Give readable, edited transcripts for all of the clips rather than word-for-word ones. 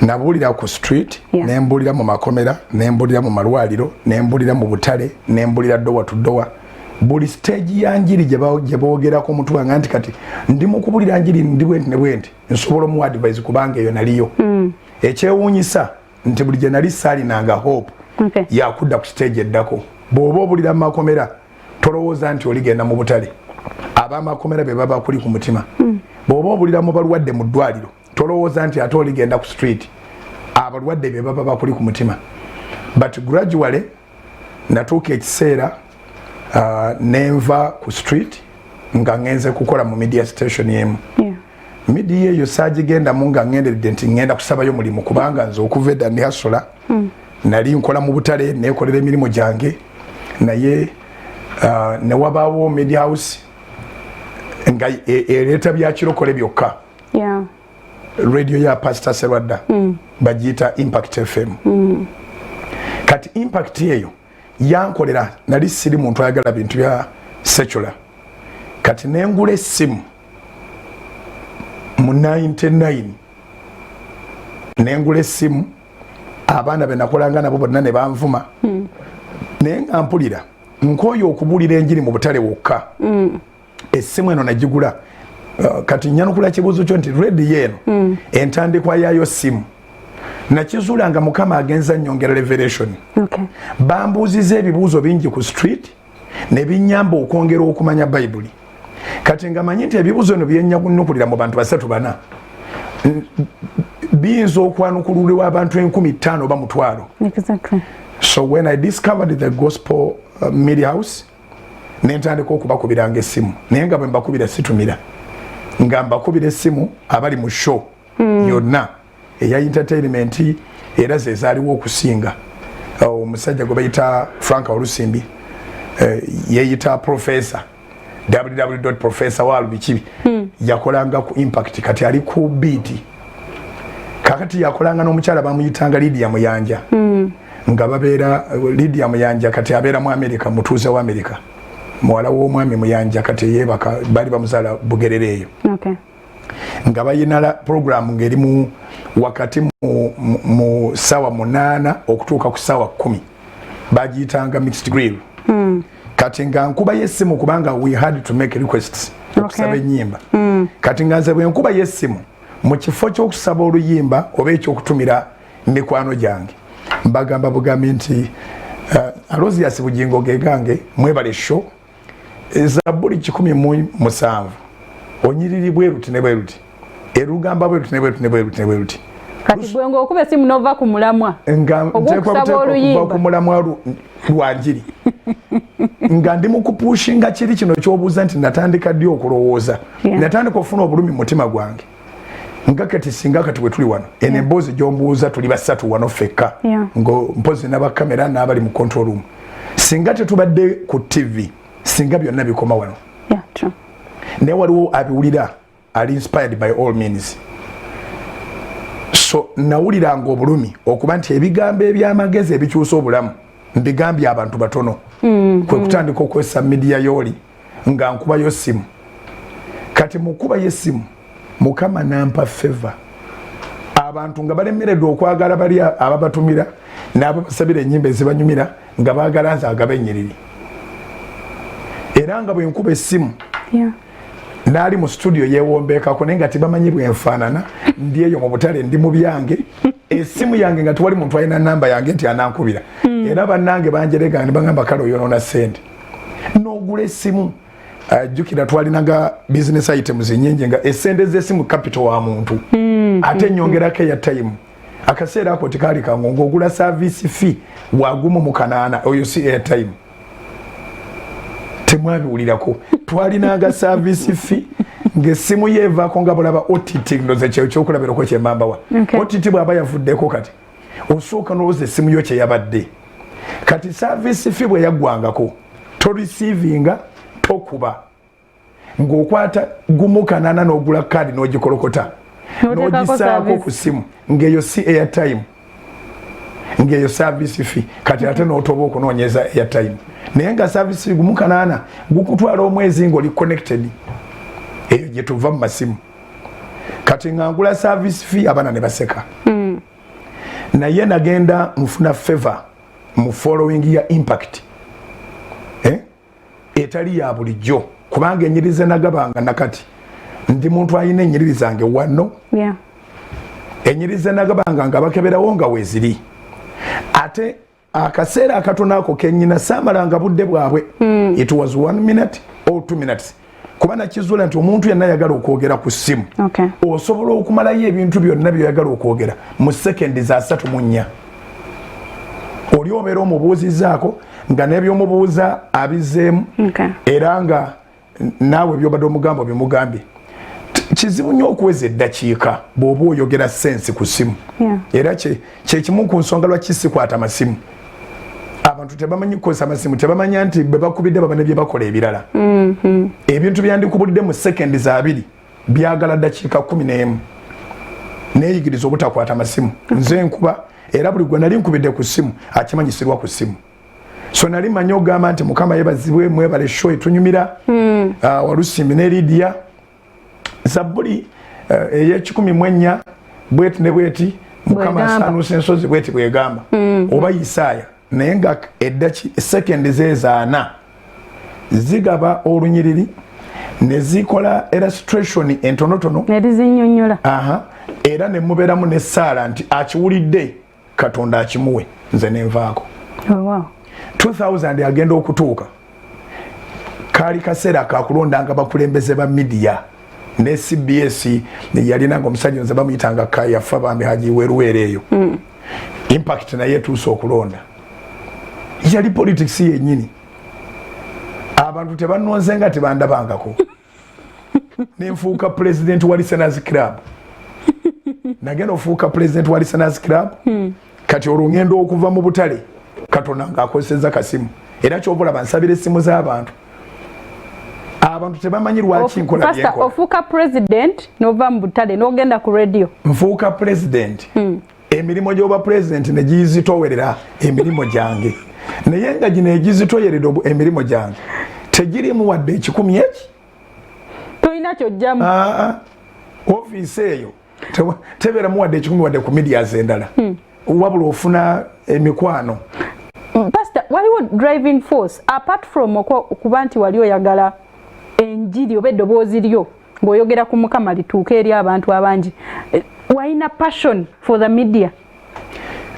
nabulira ku street nembulira mu makomera nembulira mu malwaliro nembulira mu butale nembulira dowa to dowa buli stage yanjiri je boogera ko mutu wange anti kati ndi mu kubulira njiri ndi bwenti ne bwenti nsobola mu advise kubanga eyo naliyo ekyewunyisa nti buli je nali sali nanga hope yakudda ku stage eddako bwoba obulira mu makomera tolowooza nti oligenda mu butale abamakomera be baba kuli ku mutima bwoba obulira mu balwadde mu ddwaliro tolowooza nti ate oligenda ku street abalwadde be baba bakuli ku mutima but gradually natuuka ekiseera nenva ku street nga ngenze kukola mu media station yemu media eyo saagigenda mu nga ngenderedde nti ngenda kusabayo mulimu kubanga nze okuva edda ndi hasola nali nkola mu butale nekolera emirimu gyange naye newabaawo media house nga ereeta byakirokole byokka radio ya Pastor Serwadda bagiyita Impact FM kati Impact eyo yankolera nali siri muntu ayagala bintu bya secular kati nengula essimu mu 99 nengula essimu abaana be nakolanga nabo bonna ne banvuma naye nga mpulira nkoyo okubulira enjiri mu butale wokka essimu eno nagigula kati nyanukula kibuzo kyo nti ready yeno entandikwa yayo simu nakizulanga mukama agenza nyongera revelation bambuzize ebibuzo bingi ku street ne binyamba okwongera okumanya Bible kati nga manyi nti ebibuzo bino byenyakunukulira mu bantu basatu bana binzo okwanukululwa abantu 15,000 ba mutwalo so when I discovered the gospel media house nentandika okubakubiranga essimu naye nga bwe mbakubira situmira nga mbakubira essimu abali mu show yonna eya entertainment era ze zaaliwo okusinga omusajja gwe bayita Frank Olusimbi yeyita professor www.professor walubikibi yakolanga ku Impact kati ali ku beat kakati yakolanga n'omukyala bamuyitanga Lydia Muyanja nga babeera Lydia Muyanja kati abeera mu America mutuuze wa America muwala w'omwami Muyanja kati yebaka bali bamuzaala Bugerere eyo nga bayina program ngeri mu wakati mu sawa 8 okutuuka ku sawa 10 bagiyitanga mixed grill kati nga nkuba yessimu kubanga we had to make requests okusaba ennyimba kati nga nze bwe nkuba yessimu mu kifo ky'okusaba oluyimba oba ekyokutumira mikwano gyange mbagamba bugambi nti Alozias Bugingo gegange mwebale show Zaburi 17 onyiriri bweruti ne bweruti erugamba bweruti ne bweruti ne bweruti ne bweruti kati bwengo okuba simu nova ku mulamwa nga ntekwaba ku mulamwa lwanjiri nga ndi mu kupushinga kiri kino kyobuuza nti natandika ddi okulowooza natandika okufuna obulumi mutima gwange nga kati singa kati bwe tuli wano ene emboozi gyombuuza tuli basatu wano fekka ngo mpozi n'abakamera n'abali mu control room singa tetubadde ku TV singa byonna bikoma wano naye waliwo abiwulira ali inspired by all means so nawuliranga obulumi okuba nti ebigambo ebyamagezi ebikyusa obulamu mbigambye abantu batono kwe kutandika okwesa media yoli nga nkubayo simu kati mukuba yesimu mukama nampa favor abantu nga balemeredde okwagala bali ababatumira n'ababasabira ennyimba ezibanyumira nga baagala nze agaba ennyiriri era nga bwe nkuba essimu naali mu studio yeewombeekako naye nga tibamanyi bwenfaanana ndi eyo mu butale ndi mu byange essimu yange nga tewali muntu alina namba yange nti anankubira era bannange banjerega ne bangamba kale oyonoona ssente n'ogula essimu jjukira twalinaga business items nnyingi nga essente z'essimu capital wa muntu ate nyongerako airtime akaseera ako tekaali kangu ng'ogula service fee wagumu mu 8 oyo si airtime temwabiwulirako twalinanga service fee ng'essimu yeevaako nga bulaba OTT ndoze kyokulabirako kyembambawa OTT bw'aba yavuddeko kati osooka n'olowooza essimu yo kyeyabadde kati service fee bwe yaggwangako torecevinga tokuba ng'okwata gumu 8 n'ogula kaadi n'ogikolokota n'ogisaako ku ssimu ng'eyo si airtime ng'eyo service fee kati ate n'otoba okunoonyeza airtime naye nga service gumu 8 gukutwala omwezi ng'oli connected eyo gye tuva mu masimu kati nga ngula service fee abaana ne baseka naye nagenda nfuna favor mu following ya impact etali ya bulijjo kubanga enyiriza nagabanga nakati ndi muntu ayina enyiriri zange wano enyiriza nagabanga nga bakeberawo nga weziri ate akaseera akatono ako kenyina saamalanga budde bwabwe it was 1 minute or 2 minutes kuba nakizula nti omuntu yenna yagala okwogera ku ssimu osobola okumalayo ebintu byonna byoyagala okwogera mu sekendi za 3 oli obeera omubuuzizaako nga n'ebyomubuuza abizeemu era nga naawe byobadde omugamba bimugambye kizibu nnyo okuweza eddakiika bw'oba oyogera sensi ku ssimu era kyekimu ku nsonga lwaki sikwata amasimu abantu tebamanyi kukozesa amasimu tebamanya nti bwe bakubidde baba ne bye bakola ebirala ebintu byandikubulidde mu sekendi za 2 byagala ddakiika 11 neeyigiriza obutakwata amasimu nze nkuba era buli gwe nali nkubidde ku ssimu akimanyisirwa ku ssimu so nali manyi ogamba nti mukama yebazibwe mwebale show etunyumira Walusimbi ne Lydia Zaburi eye14 bweti ne bweti mukama asanusa ensozi bweti bwegamba oba Isaaya naye nga eddaki sekendi zezaana zigaba olunyiriri ne zikola illustration entonotono erizinyonyola era ne mubeeramu ne Saala nti akiwulidde Katonda akimuwe nze nenvaako 2000 agenda okutuuka kali kaseera kakulondanga bakulembeze ba media ne CBS yalinanga omusajja nze bamuyitanga Kayafa bambi Haji Weruwere eyo impact naye tuusa okulonda yali politics yennyini abantu tebanonze nga tebandabangako nenfuuka president wa Listeners Club nagenda ofuuka president wa Listeners Club kati olungendo okuva mu butale Katonda ng'akozesezza kasimu era kyobula bansabira essimu z'abantu abantu tebamanyi lwaki nkola byenkola Pastor ofuuka president nova mu butale n'ogenda ku radio nfuuka president emirimu gy'oba president ne giyizitowerera emirimu gyange naye nga gino egizitoyerera emirimu gyange tegirimu wadde ekikumi eki tolina kyojjamu ofiisi eyo tebeeramu wadde ekikumi wadde ku medias endala wabula ofuna emikwano. Pastor, waliwo driving force apart from kuba nti wali oyagala enjiri oba eddoboozi lyo ng'oyogera ku Mukama lituuka eri abantu abangi, walina passion for the media?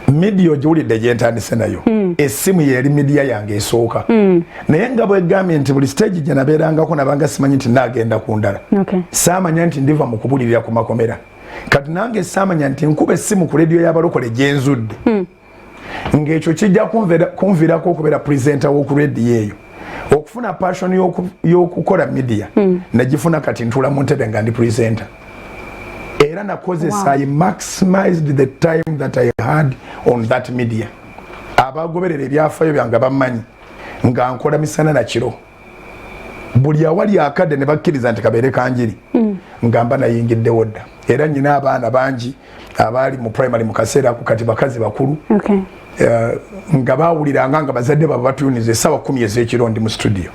Media ogiwulidde gye ntandise nayo essimu yeri media yange esooka naye nga bwegambye nti buli stage gye nabeerangako nabanga simanyi nti naagenda ku ndala saamanya nti ndiva mu kubulirira ku makomera kati nange saamanya nti nkuba essimu ku rediyo y'abalokole gye nzudde ng'ekyo kijja kunviirako okubeera presenter w'oku rediyo eyo okufuna passion y'okukola media nagifuna kati ntula mu ntebe nga ndi presenter era nakozesa I maximized the time that I had on that media. Abagoberera ebyafaayo byange bamanyi nga nkola misana na kiro buli awali akadde ne bakkiriza nti kabeere kanjiri ngamba nayingidde wodda era nyina abaana bangi abali mu primary mu kaseera ku kati bakazi bakulu nga baawuliranga nga bazadde baba batuyuniza essaawa 10 ez'ekiro ndi mu studio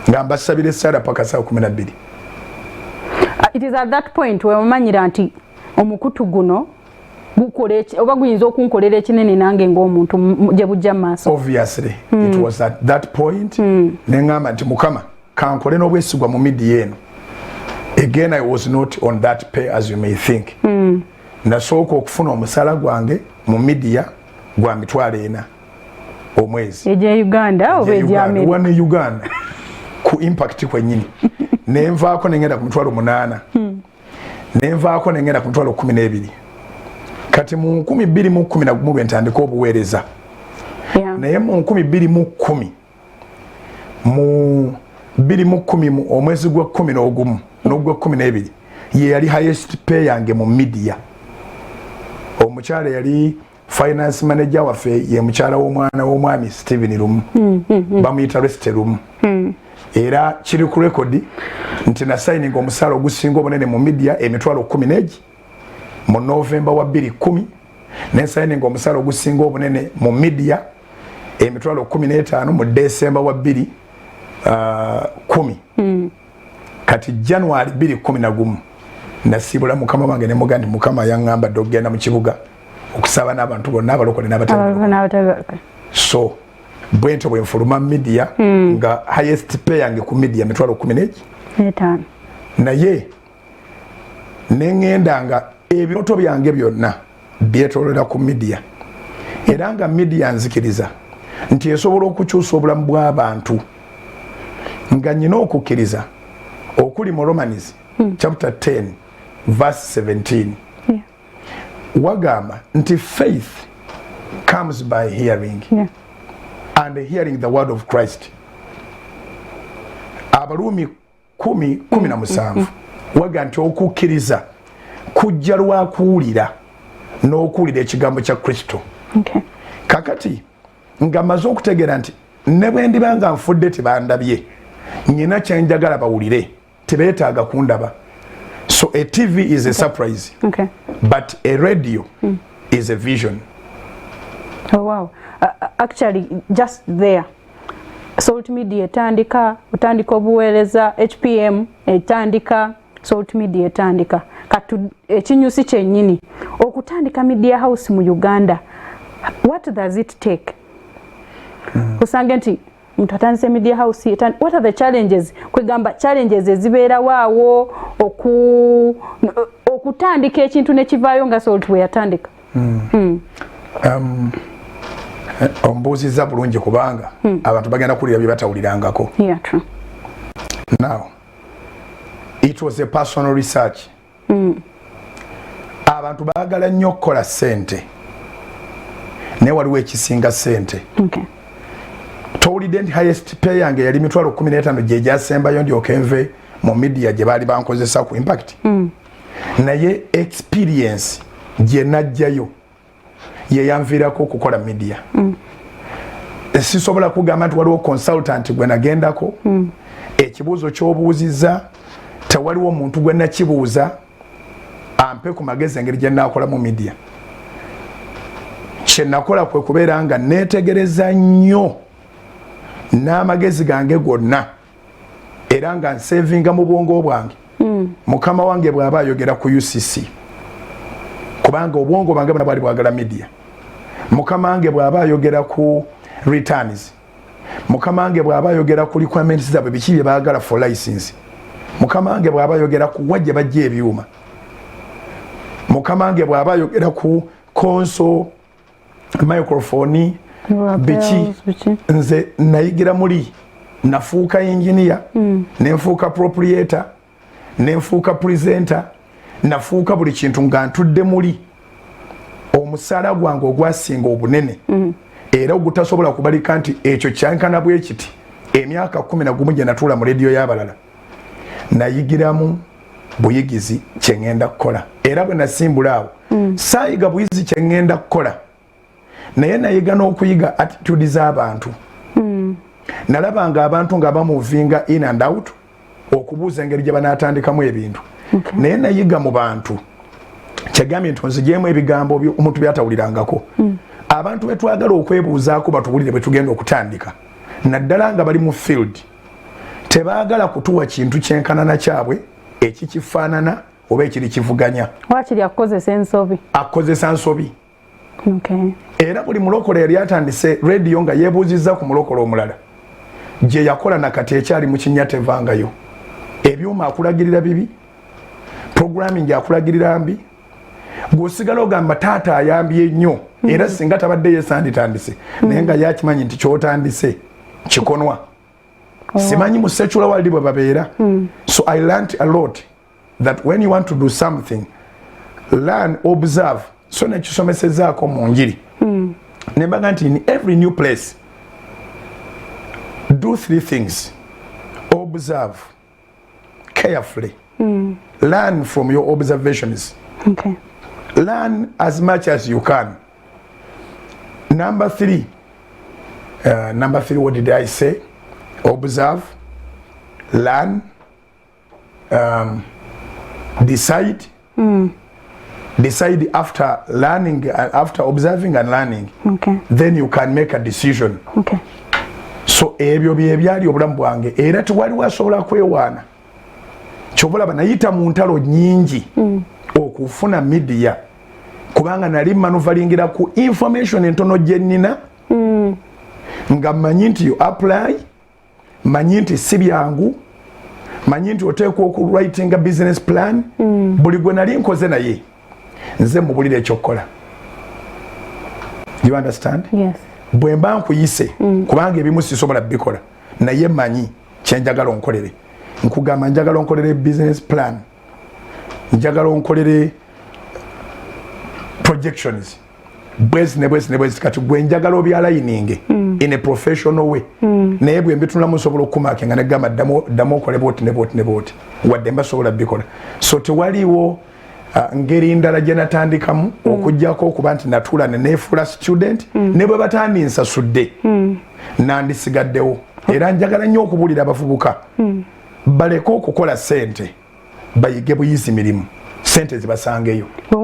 nga mbasabira essaala paka saa 12. It is at that point where omanyira nti omukutu guno gukole oba guyinza okunkolera ekinene nange ng'omuntu gye bujja maaso. Obviously it was at that point nengamba nti Mukama kankole n'obwesigwa mu media eno. Again I was not on that pay as you may think. Nasooka okufuna omusala gwange mu media gwa $4,000 omwezi. Eje Uganda oba eje America? Wane Uganda ku impact kwennyini. Nenvaako nengenda ku $8,000 nenvaako nengenda ku $12,000 kati mu 2011 lwe ntandika obuweereza naye mu 2010 mu 2010 omwezi gwa 11 n'ogwa 12 ye yali highest pay yange mu media. Omukyala yali finance manager waffe ye mukyala w'omwana w'omwami Stephen Lumu bamuyita Reste Lumu era kiri ku record nti na signing omusala ogusinga obunene mu media $11,000 mu November wa 2010 ne signing omusala ogusinga obunene mu media $15,000 mu December wa 2010 kati January 2011 nasibula Mukama wange ne mugandi Mukama yangamba dogenda mu kibuga okusaba n'abantu bonna abalokole n'abatali. So bwento bwenfuluma media nga highest pay yange ku media mitwalo 15 naye nengenda nga ebyoto byange byonna byetolera ku media era nga media nzikiriza nti esobola okukyusa obulamu bw'abantu nga nyina okukkiriza okuli mu Romans chapter 10 verse 17 wagamba nti faith comes by hearing and hearing the word of Christ. Abalumi 10:17 waga nti okukkiriza kujja lwa kuwulira n'okuwulira ekigambo kya Kristo. Kakati nga maze okutegeera nti ne bwe ndibanga nfudde tebandabye nyina kyenjagala bawulire tebeetaaga kundaba. So a TV is a surprise, but a radio is a vision. Oh wow. Actually just there Salt Media etandika obuweereza HPM etandika Salt Media etandika katu ekinyusi kyennyini okutandika media house mu Uganda. What does it take? Kusange nti mtu atandise media house what are the challenges? Kwegamba challenges ezibeera waawo okutandika ekintu ne kivaayo nga Salt we yatandika. Ombuuziza bulungi kubanga abantu bagenda kulira bye batawulirangako. True. Now it was a personal research. Abantu baagala nnyo okukola ssente naye waliwo ekisinga ssente. Towulidde nti highest pay yange yali mitwalo 15 gye gyasembayo ndyoka enve mu media gye baali bankozesa ku impact. Naye experience gye najjayo ye yanvirako okukola media. Sisobola kugamba nti waliwo consultant gwe nagendako ekibuuzo ky'obuuzizza tewaliwo omuntu gwe nakibuuza ampe ku magezi engeri gye naakola mu media. Kye nakola kwe kubeera nga neetegereza nnyo n'amagezi gange gonna era nga nsevinga mu bwongo bwange. Mukama wange bw'aba ayogera ku UCC kubanga obwongo bwange bwali bwagala media. Mukama wange bw'aba ayogera ku returns. Mukama wange bw'aba ayogera ku requirements zaabwe biki bye baagala for license. Mukama wange bw'aba ayogera ku wajja bajja ebyuma. Mukama wange bw'aba ayogera ku console microphone biki nze nayigira muri nafuuka engineer nenfuuka proprietor nenfuuka presenter nafuuka buli kintu nga ntudde muri omusala gwange ogwasinga obunene era ogutasobola kubalika nti ekyo kyankana bwe kiti emyaka 11 gye natuula mu radio y'abalala nayigiramu buyigizi kye ngenda kukola era bwe nasimbula awo saayiga buyigizi kye ngenda kukola naye nayiga n'okuyiga attitude z'abantu. Nalabanga abantu nga bamuvinga in and out okubuuza engeri gye banaatandikamu ebintu. Naye nayiga mu bantu kyegambye nti nzigyemu ebigambo omuntu byatawulirangako. Abantu betwagala okwebuuzaako batuwulire bwe tugenda okutandika naddala nga bali mu field tebaagala kutuwa kintu kyenkanana kyabwe ekikifaanana oba ekiri kivuganya. Wakiri akozesa ensobi. Akozesa nsobi. Era buli mulokole yali atandise radio nga yeebuuzizza ku mulokole omulala gye yakola nakati ekyali mu kinnya tevangayo. Ebyuma akulagirira bibi, programming akulagirira mbi, gwosigala ogamba taata ayambye nnyo era singa tabadde yesanditandise naye nga yakimanyi nti kyotandise kikonwa. Simanyi mu secular world bwe babeera. So I learned a lot that when you want to do something, learn, observe. So nekisomesezzaako mu njiri. Nembaga nti in every new place do 3 things. Observe carefully. Learn from your observations. Learn as much as you can. Number 3, what did I say? Observe, learn, decide. Decide after learning, after observing and learning. Then you can make a decision. So ebyo byali obulamu bwange era tewali wasobola kwewaana. Kyobulaba nayita mu ntalo nnyingi okufuna media kubanga nali manuvalingira ku information entono gye nnina nga manyi nti apply, manyi nti si byangu, manyi nti oteekwa okuwritinga business plan. Buli gwe nali nkoze naye nze mubulira ekyokukola. You understand? Yes. Bwe mba nkuyise kubanga ebimu sisobola bikola naye manyi kyenjagala onkolere. Nkugamba njagala onkolere business plan, njagala onkolere projections, bwezi ne kati gwe njagala obyalayininge in a professional way. Naye bwe mbitunula musobola okumake nga negamba ddamu okole bwoti ne bwoti wadde mbasobola bikola. So tewaliwo ngeri ndala gye natandikamu okujjako okuba nti natuula ne neefuula student ne bwe batandinsasudde nandisigaddewo. Era njagala nnyo okubuulira abavubuka baleke okukola ssente, bayige buyizi mirimu, ssente zibasangeyo.